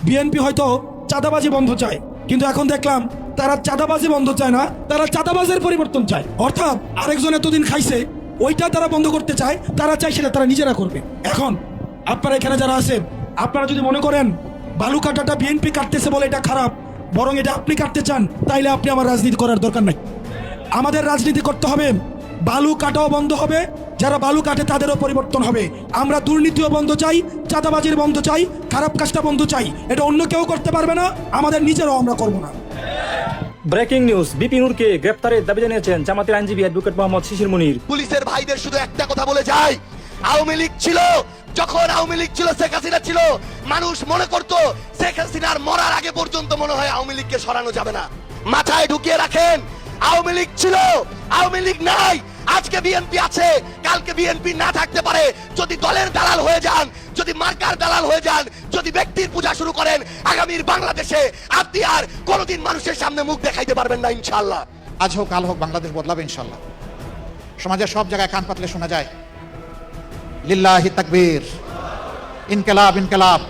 BNP হয়তো চাঁদাবাজি বন্ধ চায়, কিন্তু এখন দেখলাম তারা চাঁদাবাজি বন্ধ চায় না, তারা চাঁদাবাজের পরিবর্তন চায়। অর্থাৎ আরেকজন এতদিন খাইছে ওইটা তারা বন্ধ করতে চায়, তারা চায় সেটা তারা নিজেরা করবে। এখন আপনারা এখানে যারা আছেন, আপনারা যদি মনে করেন বালু কাটাটা বিএনপি কাটতেছে বলে এটা খারাপ, বরং এটা আপনি কাটতে চান, তাইলে আপনি আমার রাজনীতি করার দরকার নাই। আমাদের রাজনীতি করতে হবে, বালু কাটাও বন্ধ হবে, যারা বালু কাটে তাদেরও পরিবর্তন হবে। আমরা দুর্নীতিও বন্ধ চাই, চাঁদাবাজির বন্ধ চাই, খারাপ কাজটা বন্ধ চাই। এটা অন্য কেউ করতে পারবে না, আমাদের নিজেরাও আমরা করব না। ব্রেকিং নিউজ, বিপি নূরকে গ্রেপ্তারের দাবি জানিয়েছেন জামাতের আইনজীবী অ্যাডভোকেট মোহাম্মদ শিশির মুনির। পুলিশের ভাইদের শুধু একটা কথা বলে যায়, আওয়ামী লীগ ছিল, যখন আওয়ামী লীগ ছিল, শেখ হাসিনা ছিল, মানুষ মনে করতো শেখ হাসিনার মরার আগে পর্যন্ত মনে হয় আওয়ামী লীগকে সরানো যাবে না। মাথায় ঢুকিয়ে রাখেন, আওয়ামী লীগ ছিল, আওয়ামী লীগ নাই। আজকে বিএনপি আছে, কালকে বিএনপি না থাকতে পারে। যদি দলের দালাল হয়ে যান, যদি মার্কার দালাল হয়ে যান, যদি ব্যক্তির পূজা শুরু করেন, আগামীর বাংলাদেশে আপনি আর কোনোদিন মানুষের সামনে মুখ দেখাইতে পারবেন না ইনশাআল্লাহ। আজ হোক কাল হোক বাংলাদেশ বদলাবে ইনশাল্লাহ। সমাজের সব জায়গায় কান পাতলে শোনা যায় লিল্লাহি তাকবীর, ইনকিলাব ইনকিলাব।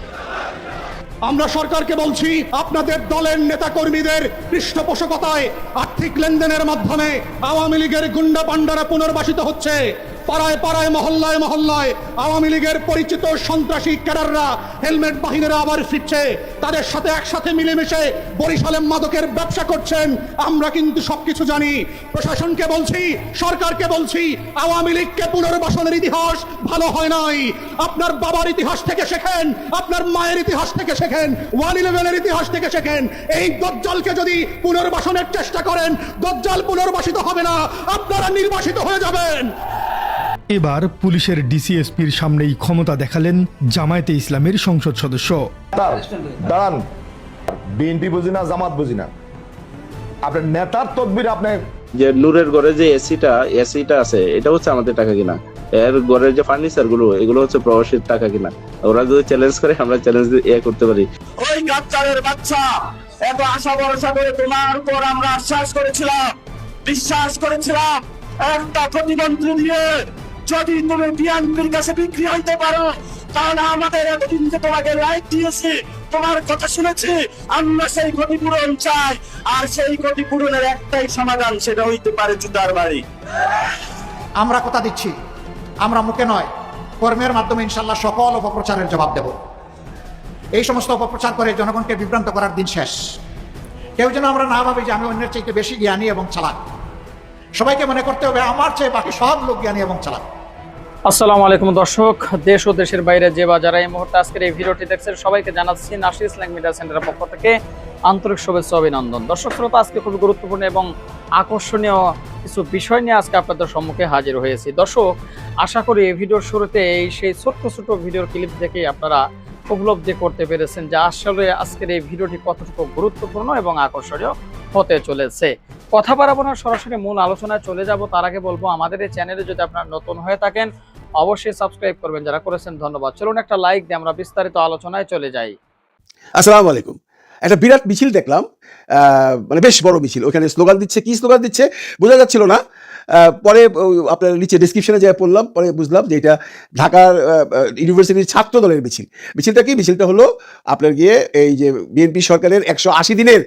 আমরা সরকারকে বলছি, আপনাদের দলের নেতা কর্মীদের পৃষ্ঠপোষকতায় আর্থিক লেনদেনের মাধ্যমে আওয়ামী লীগের গুন্ডা পান্ডারা পুনর্বাসিত হচ্ছে। পাড়ায় পাড়ায়, মহল্লায় মহল্লায় আওয়ামী লীগের পরিচিত সন্ত্রাসী ক্যাডাররা, হেলমেট বাহিনীরা আবার ফিরছে। তাদের সাথে একসাথে মিলেমিশে বরিশালে মাদকের ব্যবসা করছেন। আমরা কিন্তু সবকিছু জানি। প্রশাসনকে বলছি, সরকারকে বলছি, আওয়ামী লীগকে পুনর্বাসনের ইতিহাস ভালো হয় নাই। আপনার বাবার ইতিহাস থেকে শেখেন, আপনার মায়ের ইতিহাস থেকে শেখেন, 111-এর ইতিহাস থেকে শেখেন। এই দজ্জালকে যদি পুনর্বাসনের চেষ্টা করেন, দজ্জাল পুনর্বাসিত হবে না, আপনারা নির্বাসিত হয়ে যাবেন। এবার পুলিশের ডিসিএসপির সামনেই ক্ষমতা দেখালেন জামায়াতে ইসলামের সংসদ সদস্য। দাঁড়ান, বিএনপি বুঝি না, জামাত বুঝি না, আপনার নেতার তদবির আপনি। যে নূরের ঘরে যে এসিটা আছে, এটা হচ্ছে আমাদের টাকা কিনা। এর ঘরের যে ফার্নিচার গুলো, এগুলো হচ্ছে প্রবাসীর টাকা কিনা। ওরা যদি চ্যালেঞ্জ করে, আমরা চ্যালেঞ্জ করতে পারি। ওই গাচ্চারের বাচ্চা, এত আশা ভরসা করে তোমার উপর আমরা বিশ্বাস করেছিলাম একটা প্রতিমন্ত্রী দিয়ে যদি তুমি বিএনপির কাছে বিক্রি হইতে পারো, তাহলে আমাদের এতদিন যে তোমাকে রাইট দিয়েছি, তোমার কথা শুনেছি, আমরা সেই ক্ষতিপূরণ চাই। আর সেই ক্ষতিপূরণের একটাই সমাধান, সেটা হইতে পারে জুতার বাড়ি। আমরা কথা দিচ্ছি, আমরা মুখে নয়, কর্মের মাধ্যমে ইনশাল্লাহ সকল অপপ্রচারের জবাব দেব। এই সমস্ত অপপ্রচার করে জনগণকে বিভ্রান্ত করার দিন শেষ। কেউ যেন আমরা না ভাবি যে আমি অন্যের চাইতে বেশি জ্ঞানী এবং চালাক। সবাইকে মনে করতে হবে আমার চেয়ে বাকি সব লোক জ্ঞানী এবং চালাক। আসসালামু আলাইকুম দর্শক, দেশ ও দেশের বাইরে যে বা যারা এই মুহূর্তে আজকের এই ভিডিওটি দেখছেন, সবাইকে জানাচ্ছি নাসির ইসলাম মিডিয়া সেন্টারের পক্ষ থেকে আন্তরিক শুভেচ্ছা অভিনন্দন। দর্শক শ্রোতা, আজকে খুবই গুরুত্বপূর্ণ এবং আকর্ষণীয় কিছু বিষয় নিয়ে আজকে আপনাদের সম্মুখে হাজির হয়েছি। দর্শক, আশা করি এই ভিডিওর শুরুতে সেই ছোট্ট ছোট্ট ভিডিওর ক্লিপ দেখে আপনারা উপলব্ধি করতে পেরেছেন যে আসলে আজকের এই ভিডিওটি কতটুকু গুরুত্বপূর্ণ এবং আকর্ষণীয় হতে চলেছে। কথা বাড়াবো না, সরাসরি মূল আলোচনায় চলে যাব। তার আগে বলবো, আমাদের এই চ্যানেলে যদি আপনারা নতুন হয়ে থাকেন অবশ্যই সাবস্ক্রাইব করবেন, যারা করেছেন ধন্যবাদ। চলুন একটা লাইক দিয়ে আমরা বিস্তারিত আলোচনায় চলে যাই। আসসালামু আলাইকুম। একটা বিরাট মিছিল দেখলাম, মানে বেশ বড় মিছিল। ওখানে স্লোগান দিচ্ছে, কি স্লোগান দিচ্ছে বোঝা যাচ্ছিল না। পরে আপনার নিচে ডিসক্রিপশনে যা পড়লাম, পরে বুঝলাম যে এটা ঢাকার ইউনিভার্সিটির ছাত্র দলের মিছিল। মিছিলটা কি? মিছিলটা হলো আপনার গিয়ে এই যে বিএনপি সরকারের 180 দিনের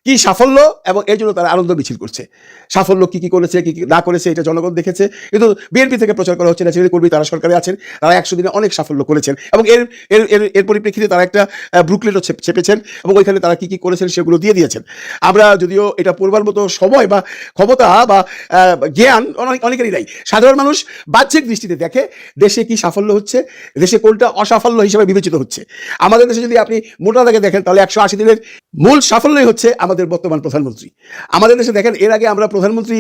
কি সাফল্য, এবং এর জন্য তারা আনন্দ মিছিল করছে। সাফল্য কি কি করেছে, কি কি না করেছে, এটা জনগণ দেখেছে। কিন্তু বিএনপি থেকে প্রচার করা হচ্ছে না, ছেলে কর্মী তারা সরকারে আছেন, তারা 100 দিনে অনেক সাফল্য করেছেন, এবং এর পরিপ্রেক্ষিতে তারা একটা ব্রুকলেটও চেপেছেন, এবং ওইখানে তারা কি কি করেছেন সেগুলো দিয়ে দিয়েছেন। আমরা যদিও এটা পড়বার মতো সময় বা ক্ষমতা বা জ্ঞান অনেকেরই নাই। সাধারণ মানুষ বাহ্যিক দৃষ্টিতে দেখে দেশে কি সাফল্য হচ্ছে, দেশে কোনটা অসাফল্য হিসেবে বিবেচিত হচ্ছে। আমাদের দেশে যদি আপনি মোটা দাগে দেখেন, তাহলে 180 দিনের মূল সাফল্যই হচ্ছে আমাদের বর্তমান প্রধানমন্ত্রী। আমাদের দেশে দেখেন, এর আগে আমরা প্রধানমন্ত্রী,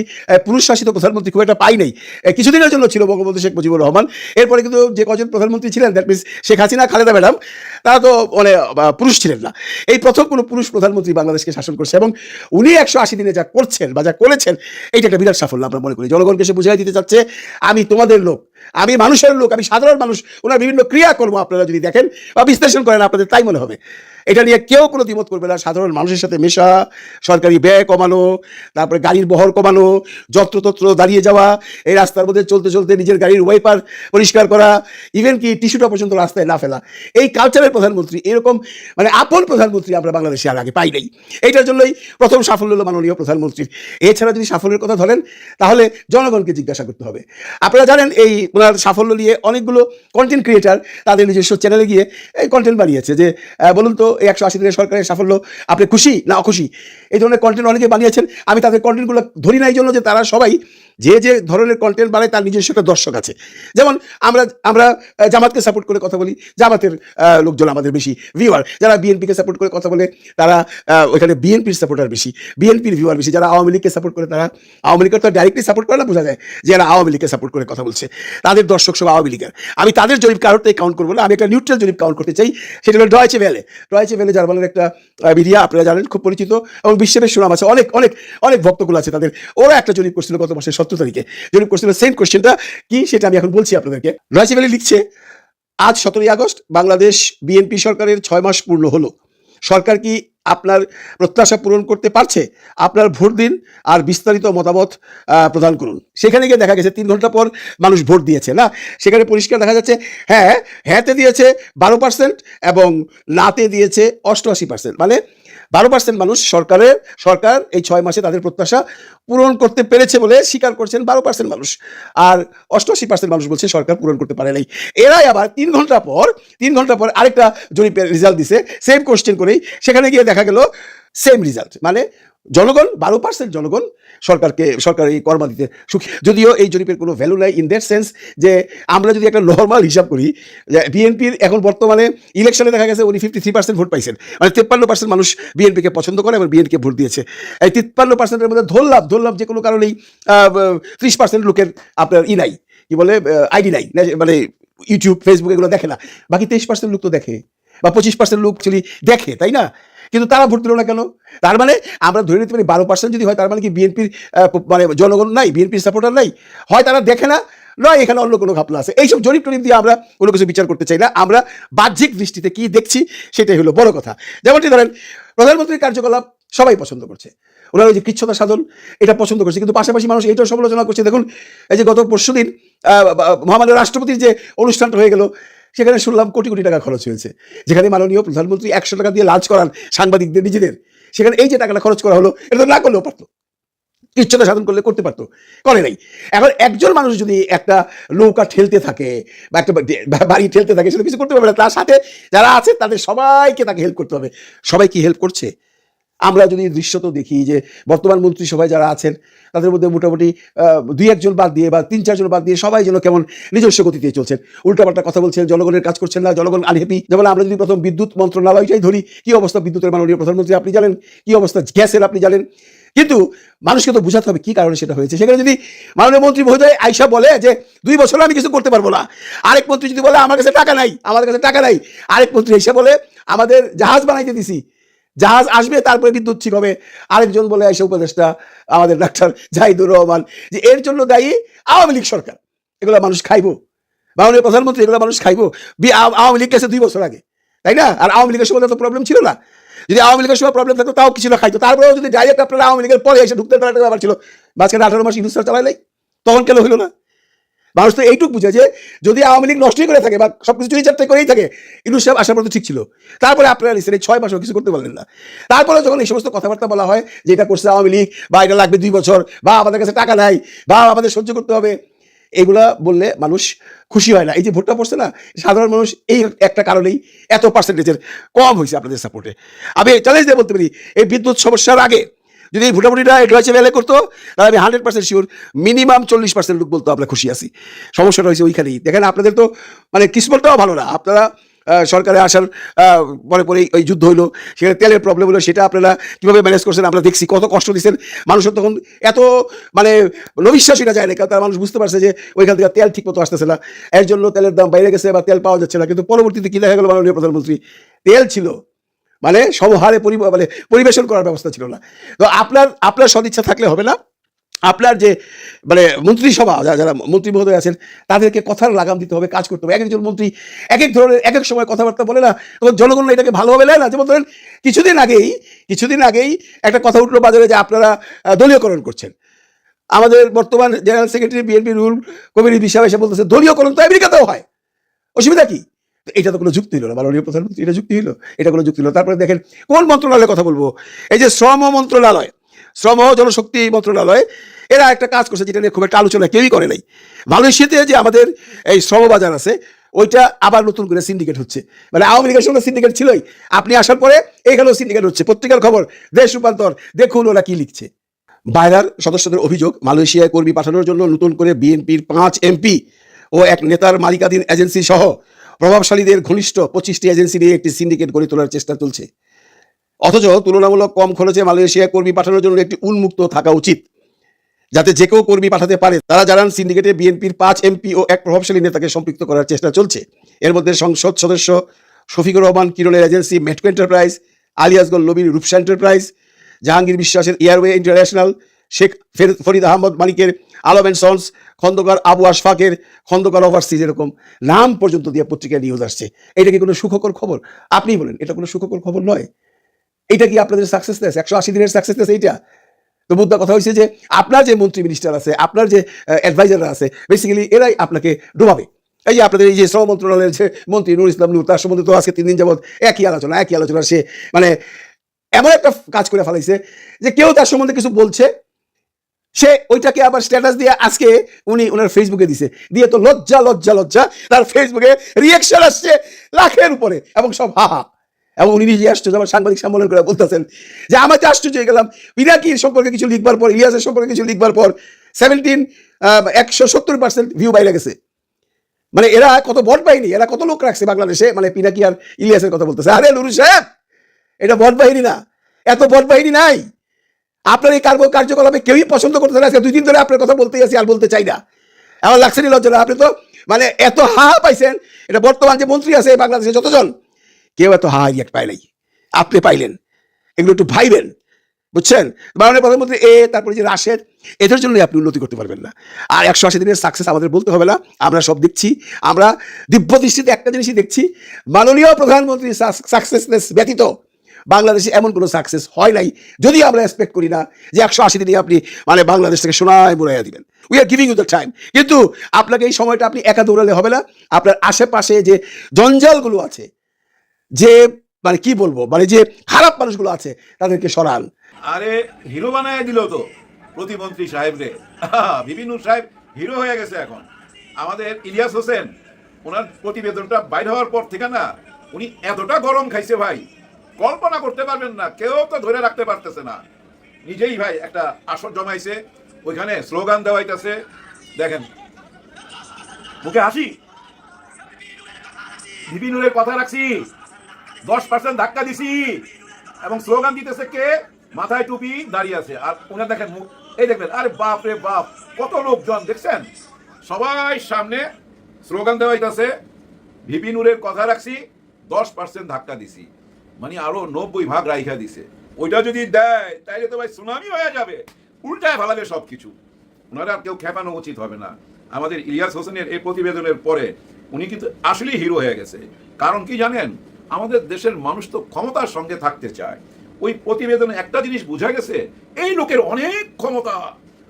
পুরুষ শাসিত প্রধানমন্ত্রী খুব একটা পাই নাই। কিছুদিনের জন্য ছিল বঙ্গবন্ধু শেখ মুজিবুর রহমান। এরপরে কিন্তু যে কজন প্রধানমন্ত্রী ছিলেন, that means Sheikh Hasina, Khaleda madam, তারা তো মানে পুরুষ ছিলেন না। এই প্রথম কোনো পুরুষ প্রধানমন্ত্রী বাংলাদেশকে শাসন করছে, এবং উনি 180 দিনে যা করছেন বা যা করেছেন, এইটা একটা বিরাট সাফল্য আমরা মনে করি। জনগণকে সে বুঝাই দিতে চাচ্ছে, আমি তোমাদের লোক, আমি মানুষের লোক, আমি সাধারণ মানুষ, ওনার বিভিন্ন ক্রিয়াকর্ম আপনারা যদি দেখেন বা বিশ্লেষণ করেন আপনাদের তাই মনে হবে। এটা নিয়ে কেউ কোনো দ্বিমত করবে না। সাধারণ মানুষের সাথে মেশা, সরকারি ব্যয় কমানো, তারপরে গাড়ির বহর কমানো, যত্রতত্র দাঁড়িয়ে যাওয়া, এই রাস্তার মধ্যে চলতে চলতে নিজের গাড়ির ওয়াইপার পরিষ্কার করা, ইভেন কি টিস্যুটা পর্যন্ত রাস্তায় না ফেলা, এই কালচারের প্রধানমন্ত্রী, এরকম মানে আপন প্রধানমন্ত্রী আমরা বাংলাদেশে আর আগে পাই নাই। এইটার জন্যই প্রথম সাফল্য হলো মাননীয় প্রধানমন্ত্রীর। এছাড়া যদি সাফল্যের কথা ধরেন তাহলে জনগণকে জিজ্ঞাসা করতে হবে। আপনারা জানেন এই ওনার সাফল্য নিয়ে অনেকগুলো কন্টেন্ট ক্রিয়েটার তাদের নিজস্ব চ্যানেলে গিয়ে এই কন্টেন্ট বানিয়েছে যে বলুন তো এই 180 দিনের সরকারের সাফল্য আপনি খুশি না অখুশি, এই ধরনের কন্টেন্ট অনেকে বানিয়েছেন। আমি তাদের কন্টেন্টগুলো ধরি না এই জন্য যে তারা সবাই যে যে ধরনের কন্টেন্ট বানায় তার নিজস্ব একটা দর্শক আছে। যেমন আমরা জামাতকে সাপোর্ট করে কথা বলি, জামাতের লোকজন আমাদের বেশি ভিউয়ার। যারা বিএনপিকে সাপোর্ট করে কথা বলে তারা ওইখানে বিএনপির সাপোর্টার বেশি, বিএনপির ভিউয়ার বেশি। যারা আওয়ামী লীগকে সাপোর্ট করে তারা আওয়ামী লীগের তো ডাইরেক্টলি সাপোর্ট করে না, বোঝা যায় যে এরা আওয়ামী লীগকে সাপোর্ট করে কথা বলছে, তাদের দর্শক সব আওয়ামী লীগের। আমি তাদের জরিপ কারোরটাই কাউন্ট করবো না, আমি একটা নিউট্রাল জরিপ কাউন্ট করতে চাই। সেটা হলো ডয়েচে ভেলে। ডয়েচে ভেলে জার্মানের একটা মিডিয়া, আপনারা জানেন, খুব পরিচিত এবং বিশ্বের সুনাম আছে, অনেক অনেক অনেক ভক্তগুলো আছে তাদের। ওরা একটা জরিপ করছিল গত মাসের 17 তারিখে, জরিপ করছিল। সেম কোশ্চেনটা কি সেটা আমি এখন বলছি আপনাদেরকে। ডয়েচে ভেলে লিখছে, আজ 17 আগস্ট বাংলাদেশ বিএনপি সরকারের 6 মাস পূর্ণ হলো। সরকার কি আপনার প্রত্যাশা পূরণ করতে পারছে? আপনার ভোট দিন আর বিস্তারিত মতামত প্রদান করুন। সেখানে গিয়ে দেখা গেছে 3 ঘন্টা পর মানুষ ভোট দিয়েছে না, সেখানে পরিষ্কার দেখা যাচ্ছে হ্যাঁতে দিয়েছে 12% এবং নাতে দিয়েছে 88%। মানে 12% মানুষ সরকার এই 6 মাসে তাদের প্রত্যাশা পূরণ করতে পেরেছে বলে স্বীকার করছেন 12% মানুষ, আর 88% মানুষ বলছে সরকার পূরণ করতে পারে নাই। এরাই আবার 3 ঘন্টা পর আরেকটা জরিপের রেজাল্ট দিছে সেম কোশ্চেন করেই, সেখানে গিয়ে দেখা গেল সেম রেজাল্ট। মানে জনগণ 12% জনগণ সরকার এই কর্মা দিতে সুখী। যদিও এই জরিপের কোনো ভ্যালু নাই ইন দ্যাট সেন্স যে আমরা যদি একটা নর্মাল হিসাব করি যে বিএনপির এখন বর্তমানে ইলেকশনে দেখা গেছে উনি 53% ভোট পাইছেন, মানে 53% মানুষ বিএনপিকে পছন্দ করে এবং বিএনপিকে ভোট দিয়েছে। এই 53%-এর মধ্যে ধরলাম যে কোনো কারণেই 30% লোকের আপনার নাই, কি বলে আইডি নাই, মানে ইউটিউব ফেসবুক এগুলো দেখে না। বাকি 23% লোক তো দেখে, বা 25% লোক চলি দেখে, তাই না? কিন্তু তারা ভোট দিল না কেন? তার মানে আমরা ধরে নিতে পারি 12% যদি হয় তার মানে কি বিএনপির মানে জনগণ নাই, বিএনপির সাপোর্টার নাই, হয় তারা দেখে না, নয় এখানে অন্য কোনো ঘাপলা আছে। এইসব জরিপ টরিপ দিয়ে আমরা কোনো কিছু বিচার করতে চাই না। আমরা বাহ্যিক দৃষ্টিতে কি দেখছি সেটাই হলো বড় কথা। যেমনটি ধরেন প্রধানমন্ত্রীর কার্যকলাপ সবাই পছন্দ করছে, ওনার ওই যে কৃচ্ছতা সাধন এটা পছন্দ করছে, কিন্তু পাশাপাশি মানুষ এইটাও সমালোচনা করছে। দেখুন এই যে গত পরশুদিন মহামান্য রাষ্ট্রপতির যে অনুষ্ঠানটা হয়ে গেল, সেখানে শুনলাম কোটি কোটি টাকা খরচ হয়েছে, যেখানে মাননীয় প্রধানমন্ত্রী 100 টাকা দিয়ে লাঞ্চ করান সাংবাদিকদের নিজেদের, সেখানে এই যে টাকাটা খরচ করা হলো এটা তো না করলেও পারতো, ইচ্ছাটা সাধন করলে করতে পারতো, করে নাই। এখন একজন মানুষ যদি একটা নৌকা ঠেলতে থাকে বা একটা বাড়ি ঠেলতে থাকে সেটা কিছু করতে পারবে না, তার সাথে যারা আছে তাদের সবাইকে তাকে হেল্প করতে হবে। সবাই কি হেল্প করছে? আমরা যদি দৃশ্য তো দেখি যে বর্তমান মন্ত্রিসভায় যারা আছেন তাদের মধ্যে মোটামুটি 2-1 জন বাদ দিয়ে বা 3-4 জন বাদ দিয়ে সবাই যেন কেমন নিজস্ব গতিতে চলছেন, উল্টাপাল্টা কথা বলছেন, জনগণের কাজ করছেন না, জনগণ আনহ্যাপি। যেমন আমরা যদি প্রথম বিদ্যুৎ মন্ত্রণালয়টাই ধরি, কি অবস্থা বিদ্যুতের মাননীয় প্রধানমন্ত্রী আপনি জানেন, কি অবস্থা গ্যাসের আপনি জানেন, কিন্তু মানুষকে তো বোঝাতে হবে কি কারণে সেটা হয়েছে। সেখানে যদি মাননীয় মন্ত্রী মহোদয় আইসা বলে যে 2 বছর আমি কিছু করতে পারবো না, আরেক মন্ত্রী যদি বলে আমার কাছে টাকা নাই, আরেক মন্ত্রী এসে বলে আমাদের জাহাজ বানাইতে দিছি, জাহাজ আসবে তারপরে বিদ্যুৎ ঠিক হবে, আরেকজন বলে এসে উপদেষ্টা আমাদের ডাক্তার জাহিদুর রহমান যে এর জন্য দায়ী আওয়ামী লীগ সরকার। এগুলো মানুষ খাইবো? মাননীয় প্রধানমন্ত্রী এগুলো মানুষ খাইবো? আওয়ামী লীগ গেছে 2 বছর আগে, তাই না? আর আওয়ামী লীগের সময় তো প্রবলেম ছিল না। যদি আওয়ামী লীগের সময় প্রবলেম থাকতো তাও কিছু না খাইতো, তারপরেও যদি ডাইরেক্ট আপনারা আওয়ামী লীগের পরে এসে ঢুকতে পারার ব্যাপার ছিল, মাঝখানে 18 মাস ইউনুস চালাই নাই, তখন কেন হইল না? মানুষ তো এইটুকু বুঝে যে যদি আওয়ামী লীগ নষ্টই করে থাকে বা সবকিছু চুরি চারটাই করেই থাকে, ইউনুস সাহেব আসার পর তো ঠিক ছিল, তারপরে আপনারা নিশ্চয় এই 6 মাসও কিছু করতে পারলেন না। তারপরে যখন এই সমস্ত কথাবার্তা বলা হয় যে এটা করছে আওয়ামী লীগ বা এটা লাগবে 2 বছর বা আমাদের কাছে টাকা নাই বা আমাদের সহ্য করতে হবে, এগুলা বললে মানুষ খুশি হয় না। এই যে ভোটটা পড়ছে না, সাধারণ মানুষ এই একটা কারণেই এত পার্সেন্টেজের কম হয়েছে আপনাদের সাপোর্টে। আমি চ্যালেঞ্জ দিয়ে বলতে পারি এই বিদ্যুৎ সমস্যার আগে যদি এই ভোটাভুটিটা ডয়েচে ভেলে করতো তাহলে আমি 100% শিওর মিনিমাম 40% লোক বলতো আমরা খুশি আছি। সমস্যাটা হয়েছে ওইখানেই। দেখেন আপনাদের তো মানে কিসমতটাও ভালো না, আপনারা সরকারে আসার পরে ওই যুদ্ধ হইলো, সেখানে তেলের প্রবলেম হলো, সেটা আপনারা কীভাবে ম্যানেজ করছেন আমরা দেখছি, কত কষ্ট দিচ্ছেন মানুষের। তখন এত মানে নবিশ্বাসীরা যায় না, কারণ তার মানুষ বুঝতে পারছে যে ওইখান থেকে তেল ঠিক মতো আসতেছে না, এর জন্য তেলের দাম বাইরে গেছে বা তেল পাওয়া যাচ্ছে না। কিন্তু পরবর্তীতে কী দেখা গেল, মাননীয় প্রধানমন্ত্রী তেল ছিল মানে সমহারে পরিবেশন করার ব্যবস্থা ছিল না। তো আপনার সদিচ্ছা থাকলে হবে না, আপনার যে মানে মন্ত্রিসভা যারা মন্ত্রী মহোদয় আছেন তাদেরকে কথার লাগাম দিতে হবে, কাজ করতে হবে। এক একজন মন্ত্রী এক এক ধরনের এক এক সময় কথাবার্তা বলে না, তখন জনগণ এটাকে ভালোভাবে নেয় না। যেমন ধরেন কিছুদিন আগেই একটা কথা উঠলো বাজারে যে আপনারা দলীয়করণ করছেন। আমাদের বর্তমান জেনারেল সেক্রেটারি বিএনপি রুল কবির বিশাল এসে বলতেছে দলীয়করণ তো আমেরিকাতেও হয়, অসুবিধা কি? এটা তো কোনো যুক্তি হলো না, মাননীয় প্রধানমন্ত্রী, এটা যুক্তি হলো? এটা কোনো যুক্তি হলো? তারপরে দেখেন কোন মন্ত্রণালয়ের কথা বলবো, এই যে শ্রম মন্ত্রণালয়, শ্রম জনশক্তি মন্ত্রণালয়, এরা একটা কাজ করছে যেটা নিয়ে খুব একটা আলোচনা কেউই করে নাই। মালয়েশিয়াতে যে আমাদের এই শ্রম বাজার আছে ওইটা আবার নতুন করে সিন্ডিকেট হচ্ছে, মানে আওয়ামী লীগের সঙ্গে সিন্ডিকেট ছিলই, আপনি আসার পরে এখানেও সিন্ডিকেট হচ্ছে। পত্রিকার খবর, দেশ রূপান্তর, দেখুন ওরা কি লিখছে। বাইরার সদস্যদের অভিযোগ, মালয়েশিয়ায় কর্মী পাঠানোর জন্য নতুন করে বিএনপির 5 এমপি ও এক নেতার মালিকাধীন এজেন্সি সহ প্রভাবশালীদের ঘনিষ্ঠ 25টি এজেন্সি নিয়ে একটি সিন্ডিকেট গড়ে তোলার চেষ্টা চলছে। অথচ তুলনামূলক কম খরচে মালয়েশিয়ায় কর্মী পাঠানোর জন্য একটি উন্মুক্ত থাকা উচিত, যাতে যে কেউ কর্মী পাঠাতে পারে। তারা জানান সিন্ডিকেটে বিএনপির 5 এমপি ও এক প্রভাবশালী নেতাকে সম্পৃক্ত করার চেষ্টা চলছে। এর মধ্যে সংসদ সদস্য শফিকুর রহমান কিরণের এজেন্সি মেটকো এন্টারপ্রাইজ, আলিয়াসগঞ্জ লবির রূপসা এন্টারপ্রাইজ, জাহাঙ্গীর বিশ্বাসের এয়ারওয়ে ইন্টারন্যাশনাল, শেখ ফরিদ আহমদ মানিকের আলম অ্যান্ড সন্স, খন্দকার আবু আশফাকের খন্দকার ওভারসিজ, এরকম নাম পর্যন্ত দিয়ে পত্রিকায় নিউজ আসছে। এটা কি কোনো সুখকর খবর? আপনি বলেন, এটা কোনো সুখকর খবর নয়? এটা কি আপনাদের সাকসেসনেস, 180 দিনের সাকসেসনেস? এইটা তো মুদ্রা কথা হয়েছে যে আপনার যে মন্ত্রী মিনিস্টার আছে, আপনার যে অ্যাডভাইজাররা আছে, বেসিক্যালি এরাই আপনাকে ডোবাবে। এই যে আপনাদের এই যে শ্রম মন্ত্রণালয়ের যে মন্ত্রী নুর ইসলাম নূর, তার সম্বন্ধে তো আজকে 3 দিন যাবৎ একই আলোচনা সে মানে এমন একটা কাজ করে ফেলাইছে যে কেউ তার সম্বন্ধে কিছু বলছে, সে ওইটাকে আবার স্ট্যাটাস দিয়ে আজকে উনি ওনার ফেসবুকে দিছে, দিয়ে তো লজ্জা তার ফেসবুকে রিয়াকশন আসছে লাখের উপরে, এবং সব হা। এবং উনি নিজে আশ্চর্য, আমার সাংবাদিক সম্মেলন করে বলতেছেন যে আমার তো আশ্চর্য হয়ে গেলাম, পিনাকির সম্পর্কে কিছু লিখবার পর, ইলিয়াসের সম্পর্কে কিছু লিখবার পর 170% ভিউ বাইরে গেছে। মানে এরা কত ভোট পায়নি, এরা কত লোক রাখছে বাংলাদেশে, মানে পিনাকি আর ইলিয়াসের কথা বলতেছে। আরে নুরু সাহেব, এটা ভোট বাহিনী না, এত ভোট বাহিনী নাই। আপনার এই কার্যকলাপে কেউই পছন্দ করতে না। 2 দিন ধরে আপনার কথা বলতেই আছি, আর বলতে চাই না। আমার লাগছে নি লজ্জা? আপনি তো মানে এত হা পাইছেন, এটা বর্তমান যে মন্ত্রী আছে বাংলাদেশে যতজন, কেউ এত হা রিয়াক্ট পায় নাই, আপনি পাইলেন। এগুলো একটু ভাইবেন, বুঝছেন? মাননীয় প্রধানমন্ত্রী তারপরে যে রাশেদ, এদের জন্যই আপনি উন্নতি করতে পারবেন না। আর 180 দিনের সাকসেস আমাদের বলতে হবে না, আমরা সব দেখছি। আমরা দিব্য দৃষ্টিতে একটা জিনিসই দেখছি, মাননীয় প্রধানমন্ত্রী সাকসেসনেস ব্যতীত বাংলাদেশে এমন কোনো সাকসেস হয় নাই, যদি আমরা এক্সপেক্ট করি না যে 180 দিনে আপনি মানে বাংলাদেশ থেকে সোনায় বুড়াইয়া দিবেন। We are giving you the time. কিন্তু আপনাকে এই সময়টা আপনি একা দৌড়ালে হবে না। আপনার আশেপাশে যে জঞ্জালগুলো আছে, যে মানে কি বলবো, মানে যে খারাপ মানুষগুলো আছে, তাদেরকে সরান। আরে হিরো বানায় দিল তো প্রতিমন্ত্রী সাহেব রে। বিভিন্ন সাহেব হিরো হয়ে গেছে এখন। আমাদের ইলিয়াস হোসেন, ওনার প্রতিবেদনটা বাইর হওয়ার পর থেকে না উনি এতটা গরম খাইছে ভাই, কল্পনা করতে পারবেন না। কেউ তো ধরে রাখতে পারতেছে না। নিজেই ভাই একটা আসর জমাইছে, ওইখানে স্লোগান দেওয়াইতেছে। দেখেন মুখে হাসি, ভিপিনুরের কথা রাখছি, 10% ধাক্কা দিছি, এবং স্লোগান দিতেছে কে? মাথায় টুপি দাঁড়িয়ে আছে, আর উনার দেখেন মুখ, এই দেখবেন, আরে বাপ রে বাপ, কত লোকজন দেখছেন, সবাই সামনে স্লোগান দেওয়াইতেছে, ভিপিনুরের কথা রাখছি, 10% ধাক্কা দিছি, মানে আরো 90% রাইখা দিছে। ওইটা যদি দেয় তাইলে তো ভাই সুনামি হয়ে যাবে, উল্টায় ফেলাবে সবকিছু। ওনারা কেউ খেপানো উচিত হবে না। আমাদের ইলিয়াস হোসেনের এই প্রতিবেদনের পরে উনি কিন্তু আসলেই হিরো হয়ে গেছে। কারণ কি জানেন, আমাদের দেশের মানুষ তো ক্ষমতার সঙ্গে থাকতে চায়। ওই প্রতিবেদনে একটা জিনিস বোঝা গেছে, এই লোকের অনেক ক্ষমতা।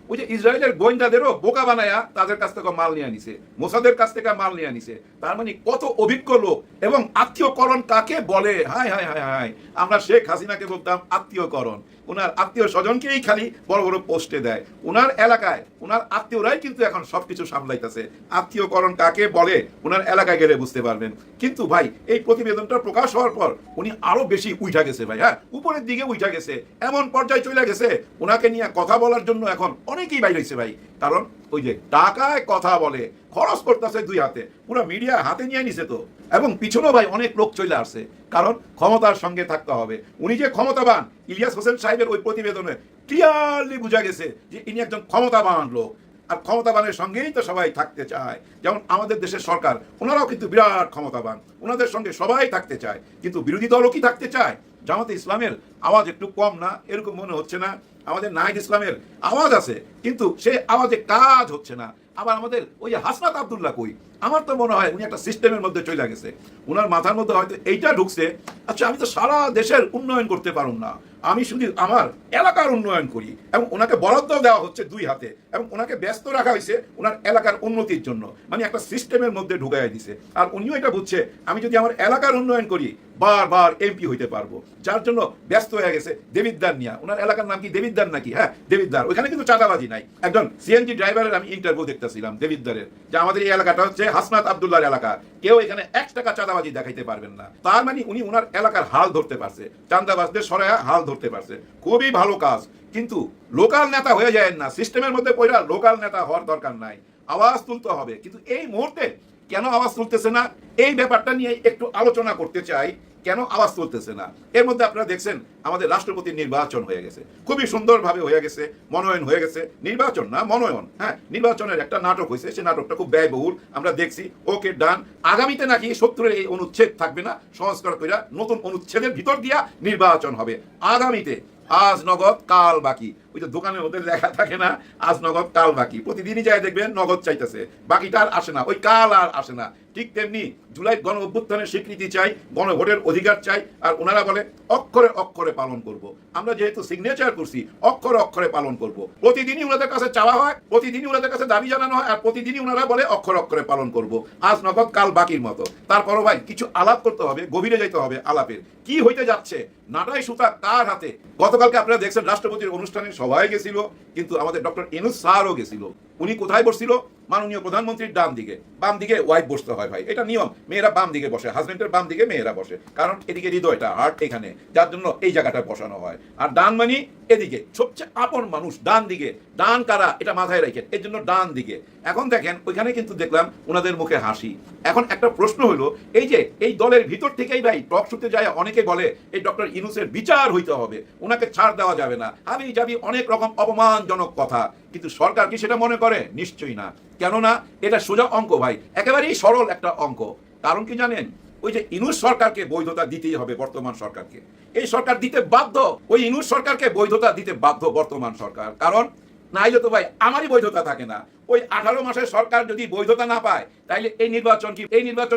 ওই যে ইসরায়েলের গোয়েন্দাদেরও বোকা বানায়া তাদের কাছ থেকে মাল নিয়ে নিছে, মোসাদের কাছ থেকে মাল নিয়ে নিছে। তার মানে কত অভিজ্ঞ লোক। এবং আত্মীয়করণ কাকে বলে? হায় হায় হায় হায়, আমরা শেখ হাসিনাকে বলতাম আত্মীয়করণ। ওনার আত্মীয় স্বজনকেই খালি বড় বড় পোস্টে দেয়। ওনার এলাকায় ওনার আত্মীয়রাই কিন্তু এখন সবকিছু সামলাইতেছে। আত্মীয়করণ কাকে বলে ওনার এলাকায় গেলে বুঝতে পারবেন। কিন্তু ভাই এই প্রতিবেদনটা প্রকাশ হওয়ার পর উনি আরো বেশি উঠা গেছে ভাই, হ্যাঁ, উপরের দিকে উঠা গেছে, এমন পর্যায়ে চলে গেছে ওনাকে নিয়ে কথা বলার জন্য এখন অনেকেই বাইর হয়েছে ভাই। কারণ ওই যে টাকায় কথা বলে, খরচ করতেছে 2 হাতে, পুরো মিডিয়া হাতে নিয়ে নিছে তো। এবং পিছনেও ভাই অনেক লোক চলে আসছে, কারণ ক্ষমতার সঙ্গে থাকতে হবে। উনি যে ক্ষমতাবান, ইলিয়াস হোসেন সাহেবের ওই প্রতিবেদনে ক্লিয়ারলি বোঝা গেছে যে ইনি একজন ক্ষমতাবান লোক। আর ক্ষমতাবানের সঙ্গেই তো সবাই থাকতে চায়। যেমন আমাদের দেশের সরকার, ওনারাও কিন্তু বিরাট ক্ষমতাবান, ওনাদের সঙ্গে সবাই থাকতে চায়। কিন্তু বিরোধী দলও কি থাকতে চায়? জামাতে ইসলামের আওয়াজ একটু কম না এরকম মনে হচ্ছে না? আমাদের নাহিদ ইসলামের আওয়াজ আছে, কিন্তু সেই আওয়াজে কাজ হচ্ছে না। আবার আমাদের ওই যে হাসনাত আব্দুল্লাহ কই, আমার তো মনে হয় উনি একটা সিস্টেমের মধ্যে চলে গেছে, উনার মাথার মধ্যে হয়তো এইটা ঢুকছে, আচ্ছা আমি তো সারা দেশের উন্নয়ন করতে পারুম না, আমি শুধু আমার এলাকার উন্নয়ন করি, এবং ওনাকে বরাদ্দ দেওয়া হচ্ছে 2 হাতে, এবং ওনাকে ব্যস্ত রাখা হয়েছে ওনার এলাকার উন্নতির জন্য, মানে একটা সিস্টেমের মধ্যে ঢুকাইয়া দিছে। আর উনিও এটা বুঝছে আমি যদি আমার এলাকার উন্নয়ন করি বারবার এমপি হইতে পারবো, যার জন্য ব্যস্ত হয়ে গেছে দেবিদ্দার নিয়া। ওনার এলাকার নাম কি দেবিদ্দার নাকি? হ্যাঁ দেবিদ্দার। ওইখানে কিন্তু চাঁদাবাজি নাই। একজন সিএনজি ড্রাইভারের আমি ইন্টারভিউ দেখতেছিলাম দেবিদ্দারের, যে আমাদের এই এলাকাটা হচ্ছে হাসনাত আব্দুল্লাহর এলাকা, কেউ এখানে 1 টাকা চাঁদাবাজি দেখাইতে পারবেন না। তার মানে উনি ওনার এলাকার হাল ধরতে পারছে, চাঁদাবাজদের সরায়া হাল ধরতে পারছে, খুবই ভালো কাজ। কিন্তু লোকাল নেতা হয়ে যায় না, সিস্টেমের মধ্যে পড়া লোকাল নেতা হওয়ার দরকার নাই, আওয়াজ তুলতে হবে। কিন্তু এই মুহূর্তে কেন আওয়াজ তুলতেছে না, এই ব্যাপারটা নিয়ে একটু আলোচনা করতে চাই। কেন আওয়াজ তুলতেছে না? এর মধ্যে আপনারা দেখছেন আমাদের রাষ্ট্রপতির নির্বাচন হয়ে গেছে, খুবই সুন্দরভাবে হয়ে গেছে, মনোনয়ন হয়ে গেছে, নির্বাচন না মনোনয়ন। হ্যাঁ, নির্বাচনের একটা নাটক হয়েছে, সেই নাটকটা খুব ব্যয়বহুল, আমরা দেখছি। ওকে ডান। আগামীতে নাকি 70-এর এই অনুচ্ছেদ থাকবে না, সংস্কার কইরা নতুন অনুচ্ছেদের ভিতর দিয়া নির্বাচন হবে আগামীতে। আজ নগদ কাল বাকি, ওই যে দোকানের মধ্যে লেখা থাকে না আজ নগদ কাল বাকি, প্রতিদিনই যাই দেখবেন নগদ চাইতেছে, বাকিটা আর আসে না, ওই কাল আর আসে না। ঠিক তেমনি জুলাই গণ অভ্যুত্থানের স্বীকৃতি চাই, গণভোটের অধিকার চাই, আর ওনারা বলে অক্ষরে অক্ষরে পালন করব। আমরা যেহেতু সিগনেচার করছি অক্ষরে অক্ষরে পালন করব। প্রতিদিনই ওনাদের কাছে চাওয়া হয়, প্রতিদিনই ওনাদের কাছে দাবি জানানো হয়, আর প্রতিদিনই ওনারা বলে অক্ষরে অক্ষরে পালন করব। আজ নগদ কাল বাকির মতো। তারপরও ভাই কিছু আলাপ করতে হবে, গভীরে যাইতে হবে আলাপের। কি হইতে যাচ্ছে, নাটাই সুতা কার হাতে? গতকালকে আপনারা দেখছেন রাষ্ট্রপতির অনুষ্ঠানে সবাই গেছিল, কিন্তু আমাদের ডক্টর ইউনূস স্যারও গেছিল। উনি কোথায় বসছিল? মাননীয় প্রধানমন্ত্রীর ডান দিকে। বাম দিকে ওয়াইফ বসতে হয় ভাই, এটা নিয়ম। মেয়েরা বাম দিকে বসে, হাজবেন্ডের বাম দিকে মেয়েরা বসে, কারণ এদিকে হৃদয়টা, হার্ট এখানে, যার জন্য এই জায়গাটা বসানো হয়। আর ডান মানে এদিকে, সবচেয়ে আপন মানুষ ডান দিকে। ডান কারা এটা মাথায় রাখেন, এর জন্য ডান দিকে। এখন দেখেন ওইখানে কিন্তু দেখলাম ওনাদের মুখে হাসি। এখন একটা প্রশ্ন হলো, এই যে এই দলের ভিতর থেকেই ভাই টক শুতে যায়, অনেকে বলে এই ডক্টর ইউনূসের বিচার হইতে হবে, ওনাকে ছাড় দেওয়া যাবে না, হাবি যাবি অনেক রকম অপমানজনক কথা। কিন্তু সরকার কি সেটা মনে করে? নিশ্চয়ই না। কেননা এটা সোজা অঙ্ক ভাই, একেবারেই সরল একটা অঙ্ক। কারণ কি জানেন, ওই যে ইউনূস সরকারকে বৈধতা দিতেই হবে বর্তমান সরকারকে, এই সরকার দিতে বাধ্য, ওই ইউনূস সরকারকে বৈধতা দিতে বাধ্য বর্তমান সরকার। কারণ নাইলে তো ভাই আমারই বৈধতা থাকে না। ওই 18 মাসের সরকার যদি বৈধতা না পায়, তাইলে এই নির্বাচন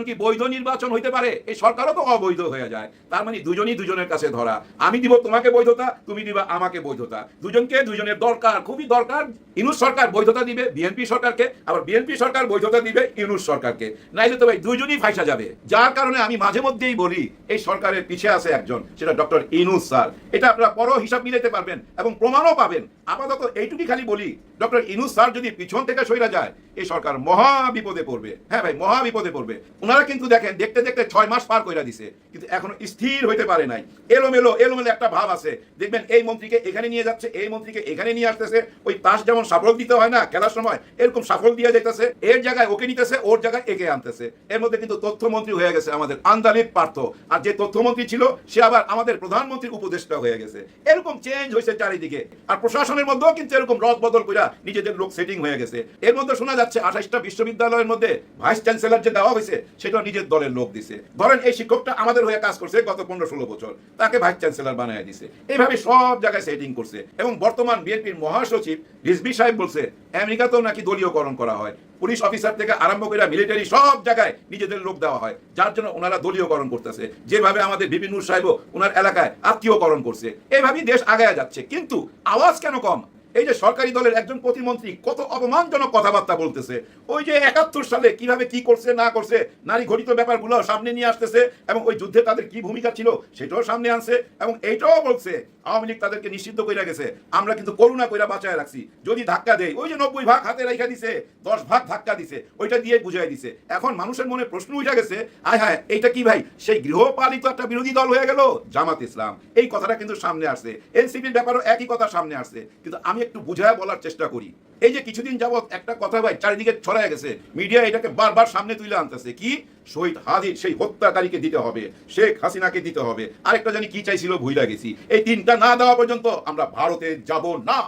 কি বৈধ নির্বাচন হইতে পারে? এই সরকারও তো অবৈধ হয়ে যায়। তার মানে দুজনই দুজনের কাছে ধরা। আমি দিব তোমাকে বৈধতা, তুমি দিবা আমাকে বৈধতা, দুজনকে দুজনের দরকার, খুবই দরকার। ইউনূস সরকার বৈধতা দিবে বিএনপি সরকারকে, আবার বিএনপি সরকার বৈধতা দিবে ইউনূস সরকারকে, নাইলে তো ভাই দুজনই ফাইসা যাবে। যার কারণে আমি মাঝে মধ্যেই বলি এই সরকারের পিছে আছে একজন, সেটা ডক্টর ইউনূস স্যার। এটা আপনারা পরও হিসাব মিলাতে পারবেন এবং প্রমাণও পাবেন। আপাতত এইটুকুই খালি বলি, ডক্টর ইউনূস স্যার যদি পিছন থেকে সইরা যায়, এই সরকার মহা বিপদে পড়বে। হ্যাঁ ভাই, মহা বিপদে পড়বে। ওনারা কিন্তু দেখেন দেখতে দেখতে 6 মাস পার কইরা দিছে, কিন্তু এখনো স্থির হইতে পারে নাই। এলোমেলো একটা ভাব আছে। দেখবেন এই মন্ত্রীকে এখানে নিয়ে যাচ্ছে, এই মন্ত্রীকে এখানে নিয়ে আসতেছে। ওই তাস যেমন সাফল দিতে হয় না খেলার সময়, এরকম সাফল দিয়ে যাইতেছে, এর জায়গায় ওকে নিতেছে, ওর জায়গায় একে আনতেছে। এর মধ্যে কিন্তু তথ্যমন্ত্রী হয়ে গেছে আমাদের আন্দালিব পার্থ, আর যে তথ্যমন্ত্রী ছিল সে আবার আমাদের প্রধানমন্ত্রীর উপদেষ্টা হয়ে গেছে। এরকম চেঞ্জ হয়েছে চারিদিকে। আর প্রশাসনের মধ্যেও কিন্তু এরকম রদ বদল কইরা নিজেদের লোক সেটিং হয়ে গেছে। এর মধ্যে শোনা যাচ্ছে 28টা বিশ্ববিদ্যালয়ের মধ্যে ভাইস চ্যান্সেলর যে দেওয়া হয়েছে সেটা নিজের দলের লোক দিছে। ধরেন এই শিক্ষকটা আমাদের হয়ে কাজ করছে গত 15-16 বছর, তাকে ভাইস চ্যান্সেলর বানায় দিছে। এইভাবে সব জায়গায় সেটিং করছে। এবং বর্তমান বিএনপির মহাসচিব রিজভী সাহেব বলছে আমেরিকাতেও নাকি দলীয়করণ করা হয়, পুলিশ অফিসার থেকে আরম্ভ করে মিলিটারি সব জায়গায় নিজেদের লোক দেওয়া হয়, যার জন্য ওনারা দলীয়করণ করতেছে। যেভাবে আমাদের বিপিন নূর সাহেবও ওনার এলাকায় আত্মীয়করণ করছে। এইভাবেই দেশ আগায় যাচ্ছে। কিন্তু আওয়াজ কেন কম? এই যে সরকারি দলের একজন প্রতিমন্ত্রী কত অপমানজনক কথাবার্তা বলতেছে। ওই যে 71 সালে কিভাবে কি করছে না করছে, নারী ঘটিত ব্যাপারগুলো সামনে নিয়ে আসতেছে, এবং ওই যুদ্ধে তাদের কি ভূমিকা ছিল সেটাও সামনে আনছে, এবং এইটাও বলছে আওয়ামী লীগ তাদেরকে নিষিদ্ধ কইরা গেছে, আমরা কিন্তু করুণা কইরা বাঁচায় রাখছি। যদি ধাক্কা দেয়, ওই যে 90 ভাগ হাতে রাইখা দিছে, 10 ভাগ ধাক্কা দিছে, ওইটা দিয়ে বুঝাই দিছে। এখন মানুষের মনে প্রশ্ন উঠে গেছে, আয় হায় এইটা কি ভাই সেই গৃহপালিত একটা বিরোধী দল হয়ে গেল জামাত ইসলাম? এই কথাটা কিন্তু সামনে আসছে। এনসিপির ব্যাপারও একই কথা সামনে আসছে। কিন্তু আমি একটু বুঝায় বলার চেষ্টা করি। এই যে কিছুদিন যাবত একটা কথা ভাই চারিদিকে ছড়ায় গেছে, মিডিয়া এটাকে বারবার সামনে তুলে আনতেছে, কি শহীদ হাদির সেই হত্যাকারীকে দিতে হবে, শেখ হাসিনাকে দিতে হবে, আরেকটা জানি কি চাইছিল ভুইলা গেছি। এই তিনটা না দেওয়া পর্যন্ত আমরা ভারতে যাব না।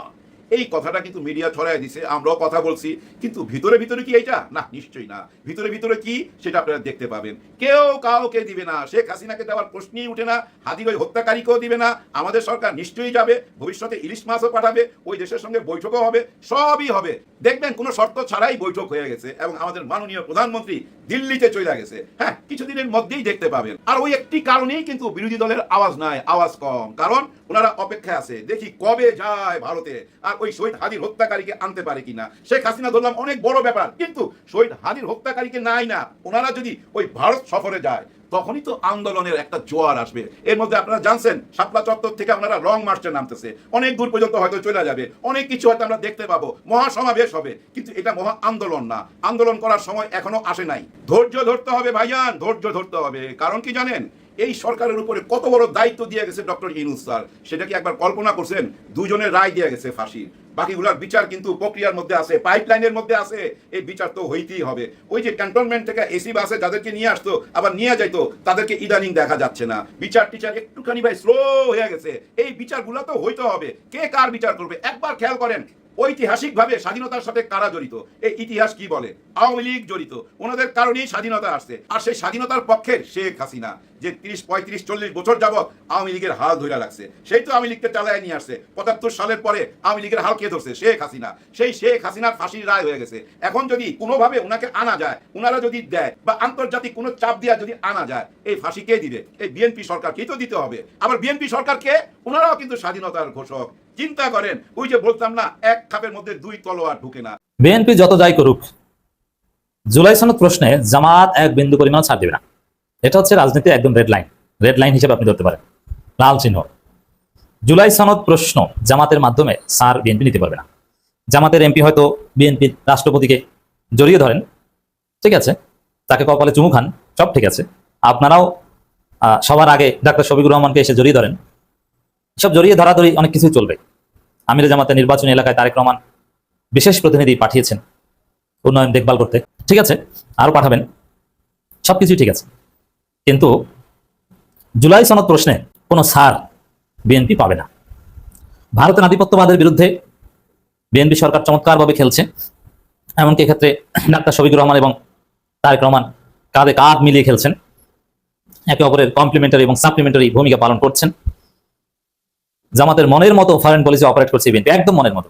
এই কথাটা কিন্তু মিডিয়া ছড়াই দিছে, আমরাও কথা বলছি, কিন্তু ভিতরে ভিতরে কি এইটা? না, নিশ্চয়ই না। ভিতরে ভিতরে কি সেটা আপনারা দেখতে পাবেন। কেউ কাউকে দিবে না, শেখ হাসিনাকে দেওয়ার প্রশ্নই উঠে না, হাদির ওই হত্যাকারীকেও দিবে না। আমাদের সরকার নিশ্চয়ই যাবে, ভবিষ্যতে ইলিশ মাছও পাঠাবে, ওই দেশের সঙ্গে বৈঠকও হবে, সবই হবে। দেখবেন কোনো শর্ত ছাড়াই বৈঠক হয়ে গেছে এবং আমাদের মাননীয় প্রধানমন্ত্রী দিল্লিতে চলে গেছে। হ্যাঁ, কিছুদিনের মধ্যেই দেখতে পাবেন। আর ওই একটি কারণেই কিন্তু বিরোধী দলের আওয়াজ নাই, আওয়াজ কম, কারণ ওনারা অপেক্ষায় আছে দেখি কবে যায় ভারতে আর ওই শহীদ হাদির হত্যাকারীকে আনতে পারে কিনা। শেখ হাসিনা ধরলাম অনেক বড় ব্যাপার, কিন্তু শহীদ হাদির হত্যাকারীকে নাই না। ওনারা যদি ওই ভারত সফরে যায় তখনই তো আন্দোলনের একটা জোয়ার আসবে। এর মধ্যে আপনারা জানছেন শাপলা চত্বর থেকে আপনারা রং মার্চে নামতেছে, অনেক দূর পর্যন্ত হয়তো চলে যাবে, অনেক কিছু হয়তো আমরা দেখতে পাবো, মহাসমাবেশ হবে, কিন্তু এটা মহা আন্দোলন না। আন্দোলন করার সময় এখনো আসে নাই। ধৈর্য ধরতে হবে ভাইজান, ধৈর্য ধরতে হবে। কারণ কি জানেন, এই সরকারের উপরে কত বড় দায়িত্ব দিয়ে গেছে ডক্টর ইউনূস স্যার, সেটা কি একবার কল্পনা করছেন? দুজনের রায় দিয়ে গেছে ফাঁসির, বাকিগুলোর বিচার কিন্তু প্রক্রিয়ার মধ্যে আছে, পাইপলাইনের মধ্যে আছে। এই বিচার তো হইতেই হবে। ওই যে ক্যান্টনমেন্ট থেকে এসি বাসে যাদেরকে নিয়ে আসতো আবার নিয়ে যাইতো, তাদেরকে ইদানিং দেখা যাচ্ছে না। বিচার টিচার একটুখানি ভাই স্লো হয়ে গেছে। এই বিচারগুলো তো হইতে হবে। কে কার বিচার করবে একবার খেয়াল করেন। ঐতিহাসিকভাবে স্বাধীনতার সাথে কারা জড়িত? এই ইতিহাস কি বলে? আওয়ামী লীগ জড়িত। ওনাদের কারণেই স্বাধীনতা আসছে। আর সেই স্বাধীনতার পক্ষের শেখ হাসিনা যে 30, 35, 40 বছর যাবৎ আওয়ামী লীগের হাল ধরে রাখছে, সেই তো আওয়ামী লীগকে চালায় নিয়ে আসছে। 75 সালের পরে আওয়ামী লীগের হাল কে ধরছে? শেখ হাসিনা। সেই শেখ হাসিনার ফাঁসির রায় হয়ে গেছে। এখন যদি কোনোভাবে ওনাকে আনা যায়, ওনারা যদি দেয় বা আন্তর্জাতিক কোনো চাপ দিয়া যদি আনা যায়, এই ফাঁসি কে দিবে? এই বিএনপি সরকারকেই তো দিতে হবে। আবার বিএনপি সরকারকে, ওনারাও কিন্তু স্বাধীনতার ঘোষক। চিন্তা করেন, ওই যে বলতাম না, এক খাপের মধ্যে দুই তলোয়ার ঢুকে না। বিএনপি যত যাই করুক, জুলাই সনদ প্রশ্নে জামাত এক বিন্দু পরিমাণ ছাড় দেবে না। এটা হচ্ছে রাজনীতি একদম রেড লাইন, রেড লাইন হিসেবে আপনি ধরতে পারেন, লাল চিহ্ন। জুলাই সনদ প্রশ্ন জামাতের মাধ্যমে সার বিএনপি নিতে পারবে না। জামাতের এমপি হয়তো বিএনপি রাষ্ট্রপতিকে জড়িয়ে ধরেন, ঠিক আছে, তাকে কপালে চুমু খান, সব ঠিক আছে। আপনারাও সবার আগে ডাক্তার শফিকুর রহমানকে এসে জড়িয়ে ধরেন, সব জড়িয়ে ধরাধরি অনেক কিছুই চলবে। আমির জামাতের নির্বাচনী এলাকায় তারেক রহমান বিশেষ প্রতিনিধি পাঠিয়েছেন উন্নয়ন দেখভাল করতে, ঠিক আছে, আরো পাঠাবেন, সবকিছুই ঠিক আছে। কিন্তু জুলাই সনদ প্রশ্নে কোনো ছাড় বিএনপি পাবে না। ভারতের আধিপত্যবাদের বিরুদ্ধে বিএনপি সরকার চমৎকারভাবে খেলছে। এমনকি এক্ষেত্রে ডাক্তার শফিকুর রহমান এবং তারেক রহমান কাঁধে কাঁধ মিলিয়ে খেলছেন, একে অপরের কমপ্লিমেন্টারি এবং সাপ্লিমেন্টারি ভূমিকা পালন করছেন। জামাতের মনের মতো ফরেন পলিসি অপারেট করছে বিএনপি, একদম মনের মতো।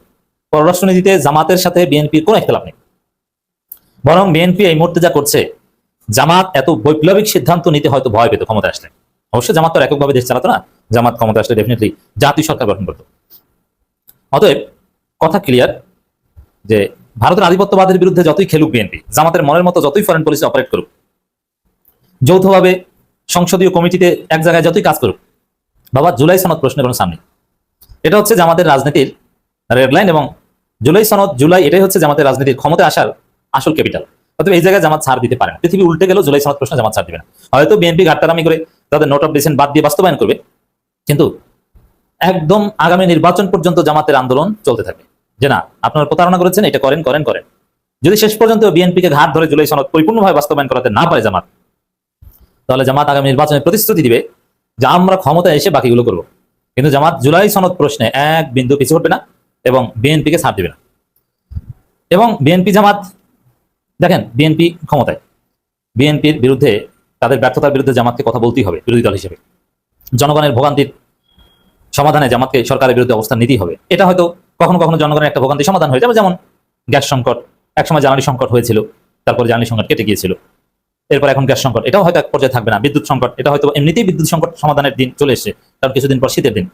পররাষ্ট্রনীতিতে জামাতের সাথে বিএনপির কোনো ইখতিলাফ নেই। বরং বিএনপি এই মুহূর্তে যা করছে, জামাত এত বৈপ্লবিক সিদ্ধান্ত নিতে হয়তো ভয় পেত ক্ষমতা আসলে। অবশ্যই জামাত তো এককভাবে দেশ চালাতো না, জামাত ক্ষমতা আসলে ডেফিনেটলি জাতীয় সরকার গঠন করতো। অতএব কথা ক্লিয়ার যে ভারতের আধিপত্যবাদের বিরুদ্ধে যতই খেলুক বিএনপি, জামাতের মনের মতো যতই ফরেন পলিসি অপারেট করুক, যৌথভাবে সংসদীয় কমিটিতে এক জায়গায় যতই কাজ করুক, বাবা জুলাই সনদ প্রশ্নের কোনো সামনে। এটা হচ্ছে জামাতের রাজনীতির রেডলাইন এবং জুলাই সনদ, জুলাই এটাই হচ্ছে জামাতের রাজনীতির ক্ষমতা আসার আসল ক্যাপিটাল। অতএব এই জায়গায় জামাত ছাড় দিতে পারে না। পৃথিবী উল্টে গেলেও জুলাই সনদ প্রশ্নে জামাত ছাড় দিবে না। হয়তো বিএনপি ঘাটতারামি করে তাদের নোট অফ ডিসেন্ট বাদ দিয়ে বাস্তবায়ন করবে, কিন্তু একদম আগামী নির্বাচন পর্যন্ত জামাতের আন্দোলন চলতে থাকবে যে না, আপনারা প্রতারণা করেছেন, এটা করেন করেন করেন। যদি শেষ পর্যন্ত বিএনপিকে ঘাট ধরে জুলাই সনদ পরিপূর্ণভাবে বাস্তবায়ন করাতে না পারে জামাত, তাহলে জামাত আগামী নির্বাচনে প্রতিশ্রুতি দিবে যে আমরা ক্ষমতায় এসে বাকিগুলো করব। কিন্তু জামাত জুলাই সনদ প্রশ্নে এক বিন্দু পিছু হটবে না এবং বিএনপিকে ছাড় দিবে না। এবং বিএনপি জামাত দেখেন, বিএনপি ক্ষমতায়, বিএনপির বিরুদ্ধে, তাদের ব্যর্থতার বিরুদ্ধে জামাতকে কথা বলতেই হবে বিরোধী দল হিসেবে। জনগণের ভোগান্তির সমাধানে জামাতকে সরকারের বিরুদ্ধে অবস্থান নিতেই হবে। এটা হয়তো কখনো কখনো জনগণের একটা ভোগান্তি সমাধান হয়ে যাবে, যেমন গ্যাস সংকট, একসময় জ্বালানি সংকট হয়েছিল, তারপরে জ্বালানি সংকট কেটে গিয়েছিল, এরপর এখন গ্যাস সংকট, এটাও হয়তো এক পর্যায়ে থাকবে না। বিদ্যুৎ সংকট, এটা হয়তো এমনিতেই বিদ্যুৎ সংকট সমাধানের দিন চলে এসেছে, কারণ কিছুদিন পর শীতের দিন,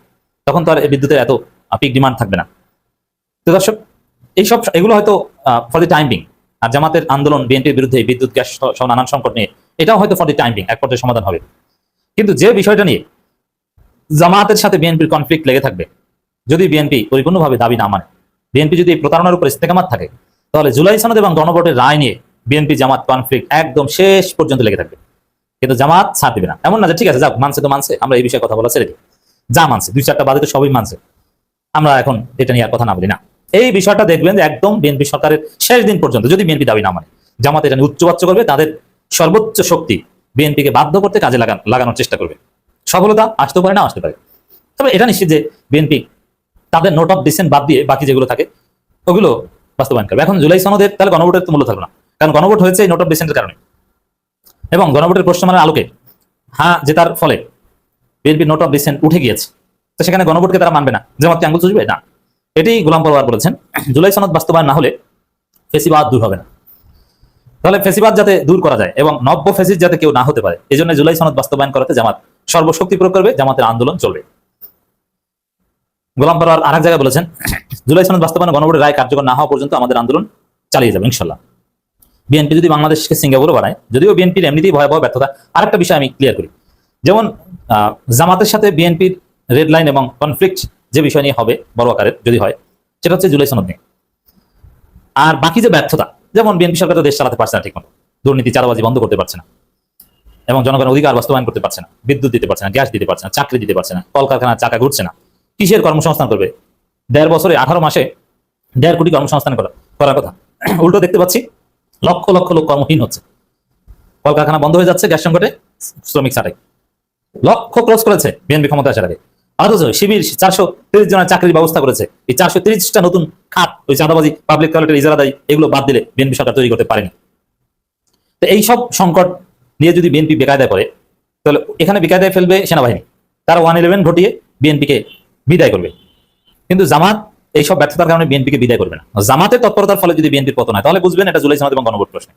তখন তো আর বিদ্যুতের এত পিক ডিমান্ড থাকবে না। তো দর্শক, এইসব এগুলো হয়তো ফর দি টাইম বিং। আর জামাতের আন্দোলন বিএনপির বিরুদ্ধে বিদ্যুৎ, গ্যাস সহ নানান সংকট নিয়ে, এটাও হয়তো ফর দি টাইম বিং এক পর্যায়ে সমাধান হবে। কিন্তু যে বিষয়টা নিয়ে জামাতের সাথে বিএনপির কনফ্লিক্ট লেগে থাকবে, যদি বিএনপি পরিপূর্ণভাবে দাবি না মানে, বিএনপি যদি প্রতারণার উপর ইস্তেকামাত থাকে, তাহলে জুলাই সনদ এবং গণভোটের রায় নিয়ে বিএনপি জামাত কনফ্লিক্ট একদম শেষ পর্যন্ত লেগে থাকবে। কিন্তু জামাত ছাড় দিবে না। এমন না যে ঠিক আছে, যাক মানছে তো মানছে, আমরা এই বিষয়ে কথা বলা ছেড়ে দিই, যা মানছে 2-4টা বাদে তো সবই মানছে, আমরা এখন এটা নিয়ে আর কথা না বলি না। এই বিষয়টা দেখবেন যে একদম বিএনপি সরকারের শেষ দিন পর্যন্ত যদি বিএনপি দাবি না মানে, জামাত এটা নিয়ে উচ্চবাচ্য করবে, তাদের সর্বোচ্চ শক্তি বিএনপিকে বাধ্য করতে কাজে লাগানোর চেষ্টা করবে। সফলতা আসতে পারে, না আসতে পারে, তবে এটা নিশ্চিত যে বিএনপি তাদের নোট অফ ডিসেন্ট বাদ দিয়ে বাকি যেগুলো থাকে ওগুলো বাস্তবায়ন করবে। এখন জুলাই সনদের তাহলে গণভোটের তো মূল্য থাকবে না, কারণ গণভোট হয়েছে এই নোট অফ ডিসেন্টের কারণে, এবং গণভোটের প্রশ্নমানের আলোকে হ্যাঁ জেতার ফলে বিএনপির নোট অফ ডিসেন্ট উঠে গিয়েছে, তো সেখানে গণভোটকে তারা মানবে না, জামাতকে আঙুল চুষবে না। এটি গোলাম পরোয়ার বলেছেন। জুলাই সনদ বাস্তবায়ন না হলে ফেসিবাদ দূর হবে না। তাহলে ফেসিবাদ যাতে দূর করা যায় এবং নব্য ফেসিস যাতে কেউ না হতে পারে, এই জন্য জুলাই সনদ বাস্তবায়ন করাতে জামাত সর্বশক্তি প্রয়োগ করবে, জামাতের আন্দোলন চলবে। গোলাম পরোয়ার আরেক জায়গায় বলেছেন, জুলাই সনদ বাস্তবায়ন গণভোটের রায় কার্যকর না হওয়া পর্যন্ত আমাদের আন্দোলন চালিয়ে যাবে ইনশাল্লাহ। বিএনপি যদি বাংলাদেশকে সিঙ্গাপুরও বানায়, যদিও বিএনপির এমনিতেই ভয়াবহ ব্যর্থতা। আরেকটা বিষয় আমি ক্লিয়ার করি, যেমন জামাতের সাথে বিএনপির রেড লাইন এবং কনফ্লিক্ট যে বিষয় নিয়ে হবে বড় আকারের যদি হয়, সেটা হচ্ছে জুলাই সনদ নিয়ে। আর বাকি যে ব্যর্থতা, যেমন বিএনপি সরকার তো দেশ চালাতে পারছে না ঠিক মতো, দুর্নীতি চাঁদাবাজি বন্ধ করতে পারছে না, এবং জনগণের অধিকার বাস্তবায়ন করতে পারছে না, বিদ্যুৎ দিতে পারছে না, গ্যাস দিতে পারছে না, চাকরি দিতে পারছে না, কলকারখানার চাকা ঘুরছে না, কিসের কর্মসংস্থান করবে? 1.5 বছরে 18 মাসে 1.5 কোটি কর্মসংস্থান করার কথা, উল্টো দেখতে পাচ্ছি লক্ষ লক্ষ লোক কর্মহীন হচ্ছে, কলকারখানা বন্ধ হয়ে যাচ্ছে, গ্যাস সংকটে শ্রমিক ছাঁটাই লক্ষ ক্রস করেছে বিএনপি ক্ষমতা আসার আগে। অথচ শিবির 430 জনের চাকরির ব্যবস্থা করেছে। এই 430টা নতুন খাত ওই চাঁদাবাজি, পাবলিক টয়লেটের ইজারাদারি এগুলো বাদ দিলে বিএনপি সরকার তৈরি করতে পারেনি। তো এই সব সংকট নিয়ে যদি বিএনপি বেকায়দায় পড়ে, তাহলে এখানে বেকায়দায় ফেলবে সেনাবাহিনী, তারা 111 ঘটিয়ে বিএনপিকে বিদায় করবে। কিন্তু জামাত এইসব ব্যর্থতার কারণে বিএনপিকে বিদায় করবে না। জামাতের তৎপরতার ফলে যদি বিএনপির পতন হয়, তাহলে বুঝবেন এটা জুলাই সনদ এবং গণভোট প্রশ্নে।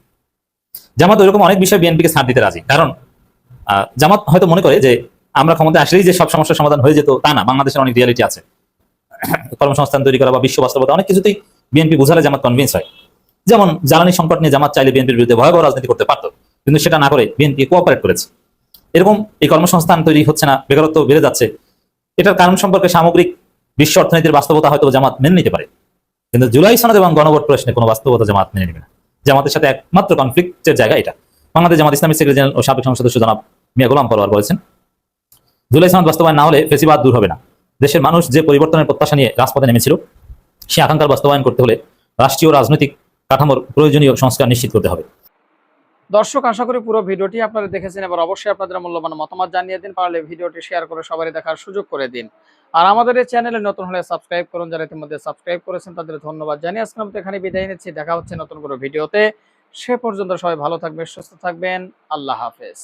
জামাত ওইরকম অনেক বিষয়ে বিএনপিকে ছাড় দিতে রাজি, কারণ জামাত হয়তো মনে করে যে আমরা ক্ষমতায় আসলেই যে সব সমস্যার সমাধান হয়ে যেত তা না, বাংলাদেশের অনেক রিয়ালিটি আছে, কর্মসংস্থান তৈরি করা বা বিশ্ব বাস্তবতা অনেক কিছুতেই বিএনপি বোঝালে জামাত কনভিন্স হয়। যেমন জ্বালানি সংকট নিয়ে জামাত চাইলে বিএনপির বিরুদ্ধে ভয়াবহ রাজনীতি করতে পারত, কিন্তু সেটা না করে বিএনপি কোঅপারেট করেছে। এরকম এই কর্মসংস্থান তৈরি হচ্ছে না, বেকারত্ব বেড়ে যাচ্ছে, এটার কারণ সম্পর্কে সামগ্রিক বিশ্ব অর্থনীতির বাস্তবতা হয়তো জামাত মেনে নিতে পারে, কিন্তু জুলাই সনদ এবং গণভোট প্রশ্নে কোনো বাস্তবতা জামাত মেনে নেবে না। জামাতের সাথে একমাত্র কনফ্লিক্টের জায়গা এটা। বাংলাদেশ জামাত ইসলামী সেক্রেটারি জেনারেল ও সাবেক সংসদ সদস্য জনাব মিয়া গোলাম পরোয়ার বলেছেন, জুলাই সনদ বাস্তবায়ন না হলে ফেসিবাদ দূর হবে না। দেশের মানুষ যে পরিবর্তনের প্রত্যাশা নিয়ে রাজপথে নেমেছিল, সে আকাঙ্ক্ষার বাস্তবায়ন করতে হলে রাষ্ট্রীয় রাজনৈতিক কাঠামোর প্রয়োজনীয় সংস্কার নিশ্চিত করতে হবে। দর্শক, আশা করি পুরো ভিডিওটি আপনারা দেখেছেন। এবার অবশ্যই আপনাদের মূল্যবান মতামত জানিয়ে দিন, পারলে ভিডিওটি শেয়ার করে সবারই দেখার সুযোগ করে দিন। আর আমাদের এই চ্যানেলে নতুন হলে সাবস্ক্রাইব করুন, যারা ইতিমধ্যে সাবস্ক্রাইব করেছেন তাদের ধন্যবাদ জানিয়ে আজকে আমরা এখানে বিদায় নিচ্ছি। দেখা হচ্ছে নতুন কোনো ভিডিওতে, সে পর্যন্ত সবাই ভালো থাকবেন, সুস্থ থাকবেন। আল্লাহ হাফেজ।